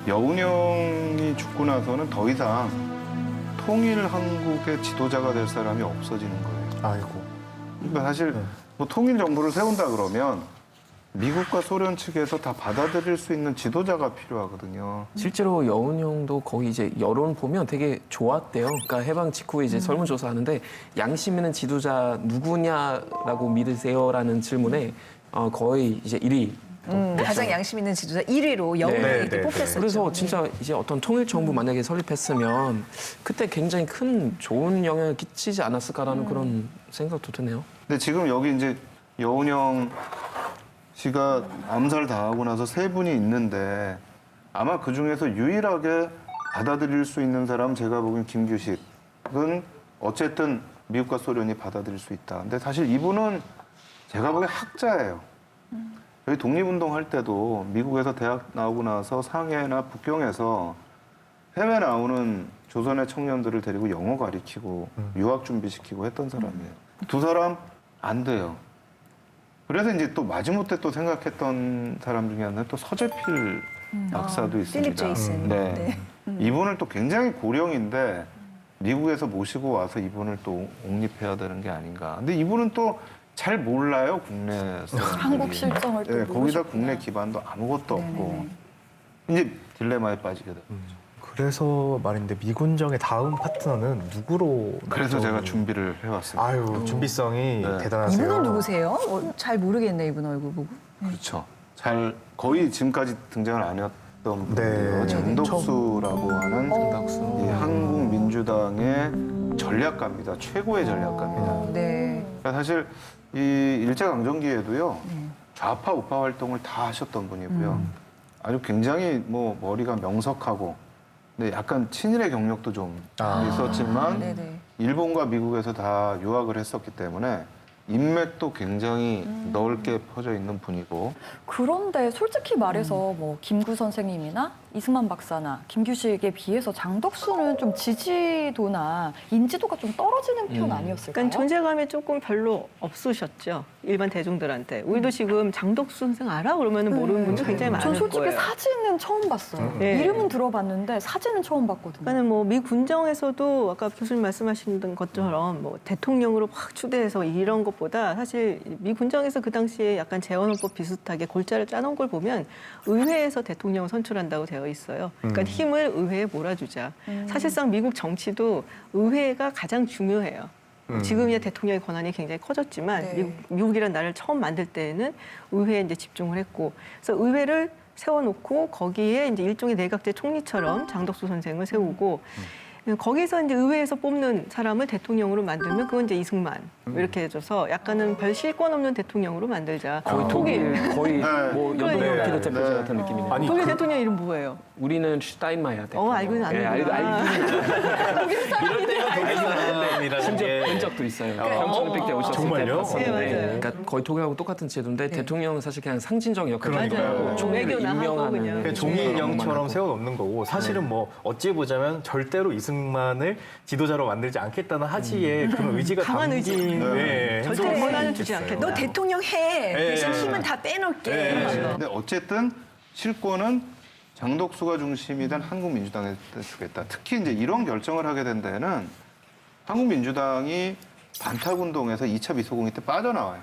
여운형이 죽고 나서는 더 이상 통일 한국의 지도자가 될 사람이 없어지는 거예요. 아이고. 그러니까 사실 뭐 통일 정부를 세운다 그러면 미국과 소련 측에서 다 받아들일 수 있는 지도자가 필요하거든요. 실제로 여운형도 거의 이제 여론 보면 되게 좋았대요. 그러니까 해방 직후에 이제 설문조사하는데 양심 있는 지도자 누구냐라고 믿으세요라는 질문에 거의 이제 1위. 가장 양심 있는 지도자 1위로 여운이 네, 이렇게 네, 뽑혔었죠. 그래서 진짜 이제 어떤 통일 정부 만약에 설립했으면 그때 굉장히 큰 좋은 영향을 끼치지 않았을까라는 그런 생각도 드네요. 근데 지금 여기 이제 여운형 씨가 암살 당하고 나서 세 분이 있는데 아마 그 중에서 유일하게 받아들일 수 있는 사람은 제가 보기엔 김규식은 어쨌든 미국과 소련이 받아들일 수 있다. 근데 사실 이분은 제가 보기엔 학자예요. 저희 독립운동 할 때도 미국에서 대학 나오고 나서 상해나 북경에서 해외 나오는 조선의 청년들을 데리고 영어 가르치고 유학 준비시키고 했던 사람이에요. 두 사람 안 돼요. 그래서 이제 또 마지못해 또 생각했던 사람 중에 하나는 또 서재필 박사도 있습니다. 필립 제이슨. 네. 이분을 또 굉장히 고령인데 미국에서 모시고 와서 이분을 또 옹립해야 되는 게 아닌가. 근데 이분은 또 잘 몰라요, 국내에서. 한국 실정을 또 네, 거기다 모르셨구나. 국내 기반도 아무것도 없고. 이제 딜레마에 빠지게 돼요. 그래서 말인데 미군정의 다음 파트너는 누구로? 그래서 제가 준비를 해왔습니다. 아유 준비성이 네. 대단하세요. 이분은 누구세요? 잘 모르겠네, 이분 얼굴 보고. 그렇죠. 잘 거의 지금까지 등장을 안 했던 분이에요. 네. 장덕수라고 하는 이 한국 민주당의 전략가입니다. 최고의 전략가입니다. 네. 그러니까 사실 이 일제강점기에도요 좌파 우파 활동을 다 하셨던 분이고요. 아주 굉장히 뭐 머리가 명석하고, 근데 약간 친일의 경력도 좀 있었지만 네네. 일본과 미국에서 다 유학을 했었기 때문에 인맥도 굉장히 넓게 퍼져 있는 분이고. 그런데 솔직히 말해서 뭐 김구 선생님이나 이승만 박사나 김규식에 비해서 장덕수는 좀 지지도나 인지도가 좀 떨어지는 편 아니었을까요? 그러니까 존재감이 조금 별로 없으셨죠. 일반 대중들한테. 우리도 지금 장덕수 선생 알아? 그러면 모르는 분들 굉장히 많을 전 거예요. 솔직히 사진은 처음 봤어요. 네. 이름은 들어봤는데 사진은 처음 봤거든요. 그러니까는 뭐 미 군정에서도 아까 교수님 말씀하신 것처럼 뭐 대통령으로 확 추대해서 이런 것보다 사실 미 군정에서 그 당시에 약간 재헌헌법 비슷하게 골자를 짜놓은 걸 보면 의회에서 대통령을 선출한다고 되어 있어요. 그러니까 힘을 의회에 몰아주자. 사실상 미국 정치도 의회가 가장 중요해요. 지금이야 대통령의 권한이 굉장히 커졌지만 네. 미국이라는 나라를 처음 만들 때에는 의회에 이제 집중을 했고, 그래서 의회를 세워놓고 거기에 이제 일종의 내각제 총리처럼 장덕수 선생을 세우고 거기서 이제 의회에서 뽑는 사람을 대통령으로 만들면 그건 이제 이승만 이렇게 해줘서 약간은 별 실권 없는 대통령으로 만들자. 거의 독일, 거의 뭐 연동형 네. 피드 대표 네. 같은 느낌이네요. 아니, 독일 대통령 이름 뭐예요? 우리는 슈타인마이어 대표. 알고는 아는구나. 이럴 때가 독일 심지어 본 적도 있어요. 1900대 오셨을 정말요? 때 봤었는데, 네, 맞아요. 그러니까 거의 독일하고 똑같은 제도인데 대통령은 사실 그냥 상징적 역할을 그러니까요. 하고 총리를 외교나 하고 임명하는 그냥. 그냥 그런 종이 것만 인형처럼 하고. 세워놓는 거고 사실은 뭐 어찌 보자면 절대로 이승만을 지도자로 만들지 않겠다는 하지에 그런 의지가 강한 의지. 담긴 네, 절대 행동을 권한을 주지 했어요. 않겠다. 너 대통령 해. 대신 힘은 다 빼놓을게. 근데 어쨌든 실권은 장덕수가 중심이 된 한국민주당에 주겠다. 특히 이제 이런 결정을 하게 된 데는 한국민주당이 반탁운동에서 2차 미소공의 때 빠져나와요.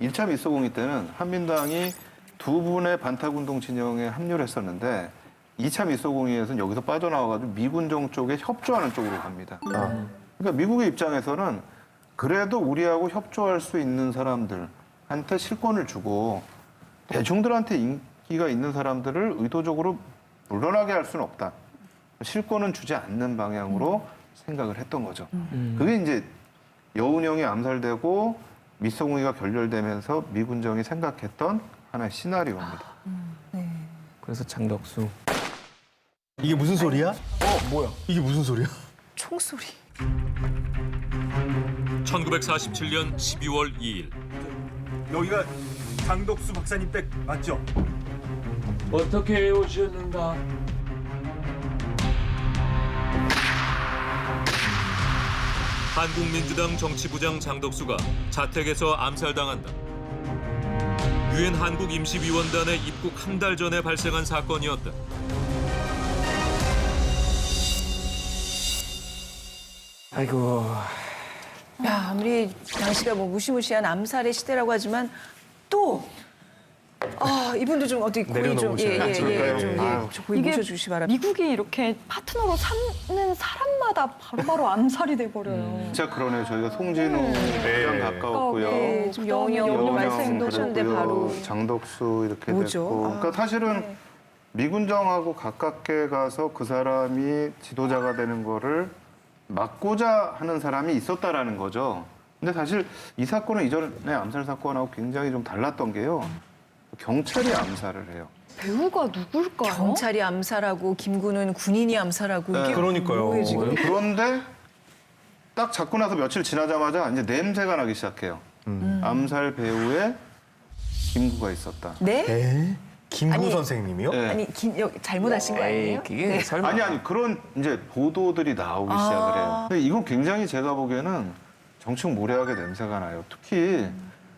1차 미소공의 때는 한민당이 두 분의 반탁운동 진영에 합류를 했었는데 2차 미소공의에서는 여기서 빠져나와가지고 미군정 쪽에 협조하는 쪽으로 갑니다. 그러니까 미국의 입장에서는 그래도 우리하고 협조할 수 있는 사람들한테 실권을 주고 대중들한테 인기가 있는 사람들을 의도적으로 물러나게 할 수는 없다. 실권은 주지 않는 방향으로 생각을 했던 거죠. 그게 이제 여운형이 암살되고 미소공의가 결렬되면서 미군정이 생각했던 하나의 시나리오입니다. 그래서 장덕수. 이게 무슨 소리야? 뭐야? 이게 무슨 소리야? 총소리. 1947년 12월 2일 여기가 장덕수 박사님 댁 맞죠? 어떻게 오셨는가? 한국민주당 정치부장 장덕수가 자택에서 암살당한다. 유엔 한국임시위원단에 입국 한 달 전에 발생한 사건이었다. 아이고. 야, 아무리 당시가 뭐 무시무시한 암살의 시대라고 하지만 또 이분도 좀 어떻게 고의 좀 내려놓으셔야죠. 고의 이게 모셔주시 바랍니다. 미국이 이렇게 파트너로 삼는 사람마다 바로바로 암살이 돼버려요. 진짜 그러네요. 저희가 송진우 가장 가까웠고요. 네, 좀 영영 영영 말씀하셨는데 그랬고요. 바로 장덕수 이렇게 뭐죠? 됐고. 그러니까 사실은 미군정하고 가깝게 가서 그 사람이 지도자가 되는 거를 막고자 하는 사람이 있었다라는 거죠. 근데 사실 이 사건은 이전의 암살 사건하고 굉장히 좀 달랐던 게요. 경찰이 암살을 해요. 배우가 누굴까요? 경찰이 암살하고 김구는 군인이 암살하고 네, 이게 그러니까요. 뭐예요, 지금? 그런데 딱 잡고 나서 며칠 지나자마자 이제 냄새가 나기 시작해요. 암살 배우에 김구가 있었다. 네? 김구 아니, 선생님이요? 네. 아니 잘못하신 거 아니에요? 그게 설마. 아니 그런 이제 보도들이 나오기 시작을 해요. 근데 이건 굉장히 제가 보기에는 정치적 모략의 냄새가 나요. 특히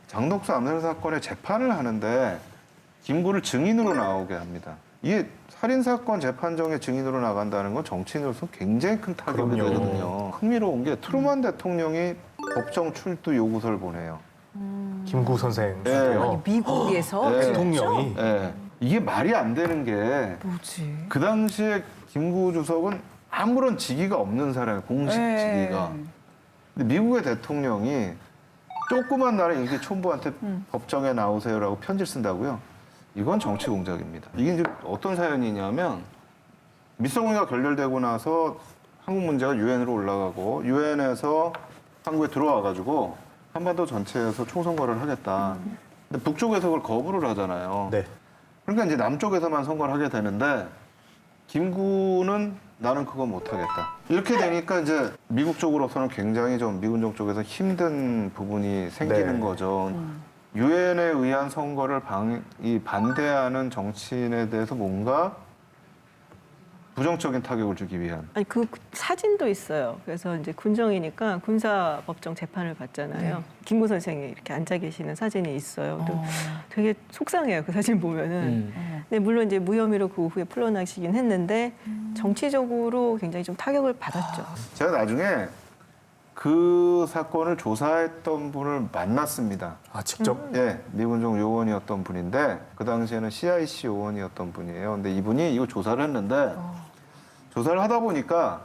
장덕수 암살 사건의 재판을 하는데 김구를 증인으로 나오게 합니다. 이게 살인 사건 재판정에 증인으로 나간다는 건 정치인으로서 굉장히 큰 타격이 그럼요. 되거든요. 흥미로운 게 트루먼 대통령이 법정 출두 요구서를 보내요. 김구 네. 선생님이요. 미국에서 네. 대통령이 예. 이게 말이 안 되는 게 뭐지? 그 당시에 김구 주석은 아무런 직위가 없는 사람이에요. 공식 네. 직위가. 근데 미국의 대통령이 조그만 나라 일기 촌부한테 법정에 나오세요라고 편지를 쓴다고요? 이건 정치 공작입니다. 이게 이제 어떤 사연이냐면 미성공회가 결렬되고 나서 한국 문제가 유엔으로 올라가고 유엔에서 한국에 들어와가지고 한반도 전체에서 총선거를 하겠다. 근데 북쪽에서 그걸 거부를 하잖아요. 네. 그러니까 이제 남쪽에서만 선거를 하게 되는데 김구는 나는 그거 못하겠다. 이렇게 되니까 이제 미국 쪽으로서는 굉장히 좀 미군정 쪽에서 힘든 부분이 생기는 네. 거죠. 유엔에 의한 선거를 반대하는 정치인에 대해서 뭔가 부정적인 타격을 주기 위한. 아니 그 사진도 있어요. 그래서 이제 군정이니까 군사법정 재판을 받잖아요. 김구 선생이 이렇게 앉아 계시는 사진이 있어요. 또 되게 속상해요. 그 사진 보면은. 근데 물론 이제 무혐의로 그 후에 풀려나시긴 했는데 정치적으로 굉장히 좀 타격을 받았죠. 제가 나중에 그 사건을 조사했던 분을 만났습니다. 아 직접? 예, 미군정 요원이었던 분인데 그 당시에는 CIC 요원이었던 분이에요. 근데 이분이 이거 조사를 했는데 조사를 하다 보니까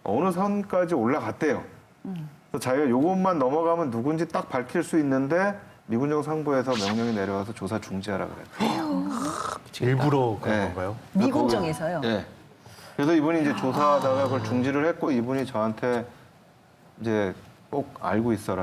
어느 선까지 올라갔대요. 그래서 자기가 요것만 넘어가면 누군지 딱 밝힐 수 있는데 미군정 상부에서 명령이 내려와서 조사 중지하라 그랬어요. 일부러 그런 네. 건가요? 미군정에서요. 예. 그래서 이분이 이제 조사하다가 그걸 중지를 했고 이분이 저한테 이제 꼭 알고 있어라.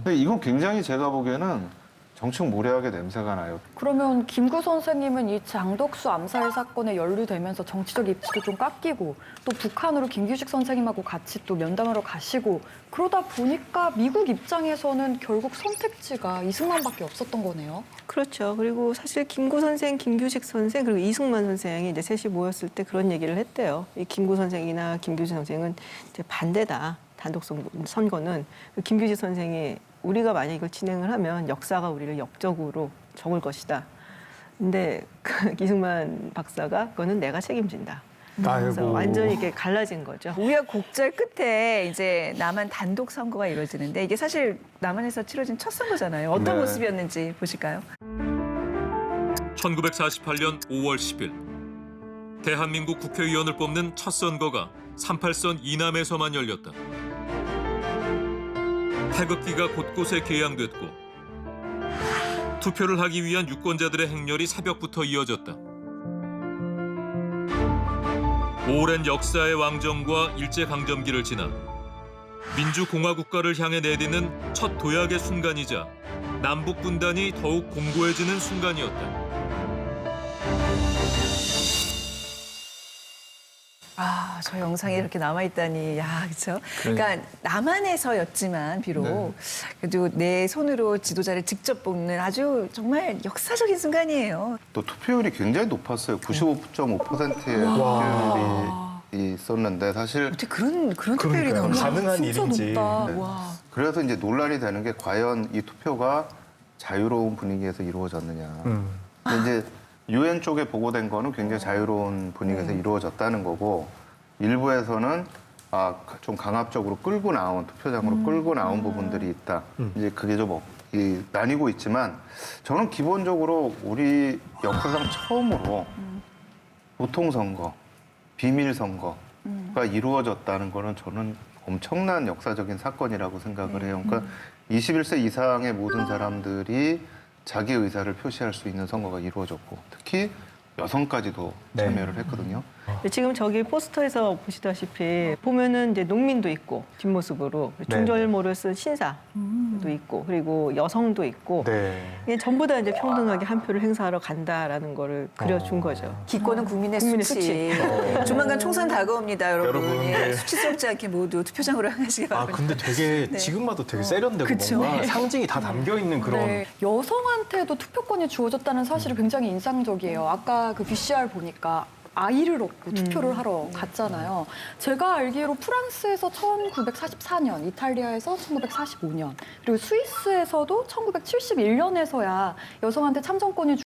근데 이건 굉장히 제가 보기에는 정치적 모략의 냄새가 나요. 그러면 김구 선생님은 이 장덕수 암살 사건에 연루되면서 정치적 입지도 좀 깎이고 또 북한으로 김규식 선생님하고 같이 또 면담하러 가시고 그러다 보니까 미국 입장에서는 결국 선택지가 이승만밖에 없었던 거네요. 그렇죠. 그리고 사실 김구 선생, 김규식 선생 그리고 이승만 선생이 이제 셋이 모였을 때 그런 얘기를 했대요. 이 김구 선생이나 김규식 선생은 이제 반대다. 단독 선거는 김규식 선생이 우리가 만약 이걸 진행을 하면 역사가 우리를 역적으로 적을 것이다. 근데 이승만 박사가 그거는 내가 책임진다. 그래서 아이고. 완전히 이렇게 갈라진 거죠. 우여곡절 끝에 이제 남한 단독 선거가 이루어지는데 이게 사실 남한에서 치러진 첫 선거잖아요. 어떤 네. 모습이었는지 보실까요? 1948년 5월 10일 대한민국 국회의원을 뽑는 첫 선거가 38선 이남에서만 열렸다. 태극기가 곳곳에 개양됐고 투표를 하기 위한 유권자들의 행렬이 새벽부터 이어졌다. 오랜 역사의 왕정과 일제강점기를 지나 민주공화국가를 향해 내딛는 첫 도약의 순간이자 남북 분단이 더욱 공고해지는 순간이었다. 아, 저 영상이 이렇게 남아있다니. 야, 그렇죠? 그러니까 남한에서였지만 비록 그래도 내 손으로 지도자를 직접 뽑는 아주 정말 역사적인 순간이에요. 또 투표율이 굉장히 높았어요. 95.5%의 투표율이 있었는데 사실 어떻게 그런 투표율이 그러니까요. 나오나? 가능한 진짜 일인지. 높다. 네. 와. 그래서 이제 논란이 되는 게 과연 이 투표가 자유로운 분위기에서 이루어졌느냐. 근데 이제 유엔 쪽에 보고된 거는 굉장히 자유로운 분위기에서 이루어졌다는 거고 일부에서는 좀 강압적으로 끌고 나온 투표장으로 끌고 나온 부분들이 있다. 이제 그게 좀 나뉘고 있지만 저는 기본적으로 우리 역사상 처음으로 보통선거, 비밀선거가 이루어졌다는 거는 저는 엄청난 역사적인 사건이라고 생각을 해요. 그러니까 21세 이상의 모든 사람들이 자기 의사를 표시할 수 있는 선거가 이루어졌고 특히 여성까지도 네. 참여를 했거든요. 지금 저기 포스터에서 보시다시피 보면은 이제 농민도 있고 뒷모습으로 중절모를 쓴 신사도 있고 그리고 여성도 있고 네. 이게 전부 다 이제 평등하게 한 표를 행사하러 간다라는 거를 그려준 거죠. 기권은 국민의 국민의 수치. 조만간 총선 다가옵니다, 여러분. 여러분, 예, 네. 수치스럽지 않게 모두 투표장으로 향하시기 아 바랍니다. 근데 되게 네. 지금 봐도 되게 세련되고 그쵸. 뭔가 상징이 다 담겨 있는 그런 네, 여성한테도 투표권이 주어졌다는 사실이 굉장히 인상적이에요. 아까 그 VCR 보니까 아이를 얻고 투표를 하러 갔잖아요. 제가 알기로 프랑스에서 1944년, 이탈리아에서 1945년, 그리고 스위스에서도 1971년에서야 여성한테 참정권이